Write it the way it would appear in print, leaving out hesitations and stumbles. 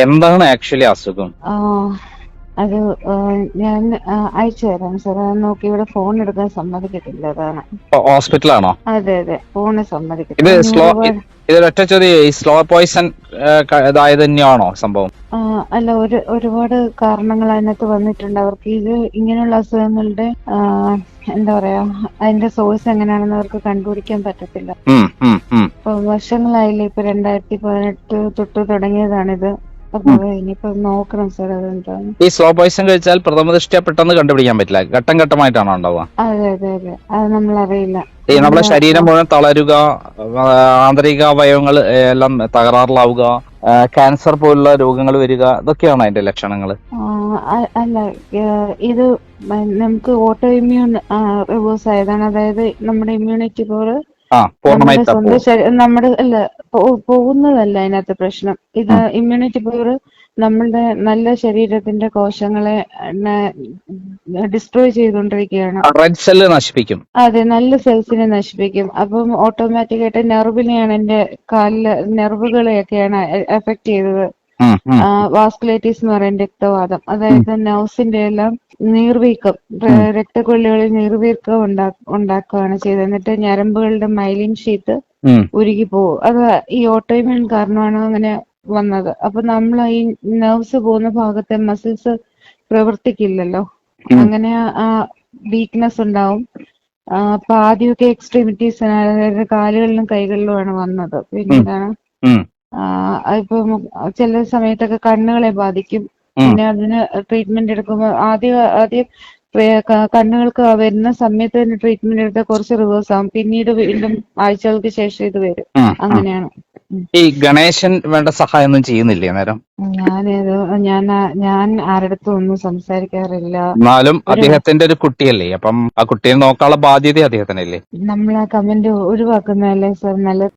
എന്താണ് ആക്ച്വലി അസുഖം? ആ, അത് ഞാൻ അയച്ചു തരാം സാർ. അത് നോക്കി ഇവിടെ ഫോൺ എടുക്കാൻ സമ്മതിക്കത്തില്ല, അതാണ്. ഹോസ്പിറ്റലാണോ? അതെ അതെ, ഫോണ് ഇത് സമ്മതിക്കത്തില്ല. ഇനി സ്ലോ ഒരുപാട് ഇതിലൊറ്റ ചോദ്യം, ഈ സ്ലോ പോയിസൺ ഇതായത് തന്നെയാണോ സംഭവം? അല്ല, ഒരുപാട് കാരണങ്ങൾ അതിനകത്ത് വന്നിട്ടുണ്ട്. അവർക്ക് ഇത് ഇങ്ങനെയുള്ള അസുഖങ്ങളുടെ എന്താ പറയാ, അതിന്റെ സോഴ്സ് എങ്ങനെയാണെന്ന് അവർക്ക് കണ്ടുപിടിക്കാൻ പറ്റത്തില്ല. ഉം, ഉം, ഉം, ഇപ്പൊ വർഷങ്ങളായില്ലേ, ഇപ്പൊ 2018 തൊട്ട് തുടങ്ങിയതാണിത്. അപ്പൊ ഉം. ഇനിയിപ്പോ നോക്കണം സാർ അതെന്താന്ന്. ഈ സ്ലോ പോയിസൺ കഴിച്ചാൽ പ്രഥമ ദൃഷ്ട്യാ പെട്ടെന്ന് കണ്ടുപിടിക്കാൻ പറ്റില്ല, ഘട്ടം ഘട്ടമായിട്ടാണോ ഉണ്ടാവുക? അതെ അതെ അതെ, അത് നമ്മളറിയില്ല. ഈ നമ്മുടെ നമ്മള് ശരീരം മുഴുവൻ തളരുക, ആന്തരിക അവയവങ്ങൾ എല്ലാം തകരാറിലാവുക, ക്യാൻസർ പോലുള്ള രോഗങ്ങൾ വരിക, ഇതൊക്കെയാണ് അതിന്റെ ലക്ഷണങ്ങൾ. അല്ല, ഇത് നമുക്ക് ഓട്ടോ ഇമ്മ്യൂൺ റിവേഴ്സ് ആയതാണ്. അതായത് നമ്മുടെ ഇമ്മ്യൂണിറ്റി പവർ പൂർണ്ണമായി നമ്മുടെ തപ്പോ? സ്വന്തം നമ്മുടെ അല്ല, പോകുന്നതല്ല അതിനകത്ത് പ്രശ്നം. ഇത് ഇമ്മ്യൂണിറ്റി പവർ നമ്മളുടെ നല്ല ശരീരത്തിന്റെ കോശങ്ങളെ ഡിസ്ട്രോയ് ചെയ്തുകൊണ്ടിരിക്കുകയാണ്. റെഡ് സെല്ല് നശിപ്പിക്കും. അതെ, നല്ല സെൽസിനെ നശിപ്പിക്കും. അപ്പം ഓട്ടോമാറ്റിക് ആയിട്ട് നെർവിനെയാണ്, എന്റെ കാലിലെ നെർവുകളെയൊക്കെയാണ് എഫക്ട് ചെയ്തത്. ഉം, ഉം, വാസ്കുലൈറ്റിസ് എന്ന് പറയുന്ന രക്തവാദം, ഉം, അതായത് നെർവ്സിന്റെ എല്ലാം നീർവീക്കം, ഉം, രക്തക്കൊള്ളികളിൽ നീർവീക്കം ഉണ്ടാക്കുകയാണ് ചെയ്തത്. എന്നിട്ട് ഞരമ്പുകളുടെ മൈലിൻ ഷീറ്റ് ഉം, ഉരുകി പോകും. അത് ഈ ഓട്ടോഇമ്യൂൺ കാരണമാണ് അങ്ങനെ വന്നത്. അപ്പൊ നമ്മൾ ഈ നെർവ്സ് പോകുന്ന ഭാഗത്തെ മസിൽസ് പ്രവർത്തിക്കില്ലല്ലോ, ഉം, അങ്ങനെ ആ വീക്ക്നെസ് ഉണ്ടാവും. അപ്പൊ ആദ്യമൊക്കെ എക്സ്ട്രീമിറ്റീസ്, അതായത് കാലുകളിലും കൈകളിലുമാണ് വന്നത്. ഉം, പിന്നീടാണ് ഉം, ഇപ്പം ചില സമയത്തൊക്കെ കണ്ണുകളെ ബാധിക്കും. ഉം. പിന്നെ അതിന് ട്രീറ്റ്മെന്റ് എടുക്കുമ്പോൾ ആദ്യം കണ്ണുകൾക്ക് വരുന്ന സമയത്ത് തന്നെ ട്രീറ്റ്മെന്റ് എടുത്താൽ കുറച്ച് റിവേഴ്സ് ആവും. പിന്നീട് വീണ്ടും ആഴ്ചകൾക്ക് ശേഷം ഇത് വരും. ഉം, ഉം. അങ്ങനെയാണ്. ഉം. ഈ ഗണേശൻ വേണ്ട സഹായം ഒന്നും ചെയ്യുന്നില്ലേ നേരം? ഞാനേതോ ഞാൻ ആരടുത്തും ഒന്നും സംസാരിക്കാറില്ല. എന്നാലും ഒരു അദ്ദേഹത്തിന്റെ ഒരു കുട്ടിയല്ലേ, അപ്പം ആ കുട്ടിയെ നോക്കാനുള്ള ബാധ്യത അദ്ദേഹത്തിനല്ലേ? നമ്മൾ ആ കമന്റ് ഒഴിവാക്കുന്നതല്ലേ സാർ നല്ലത്.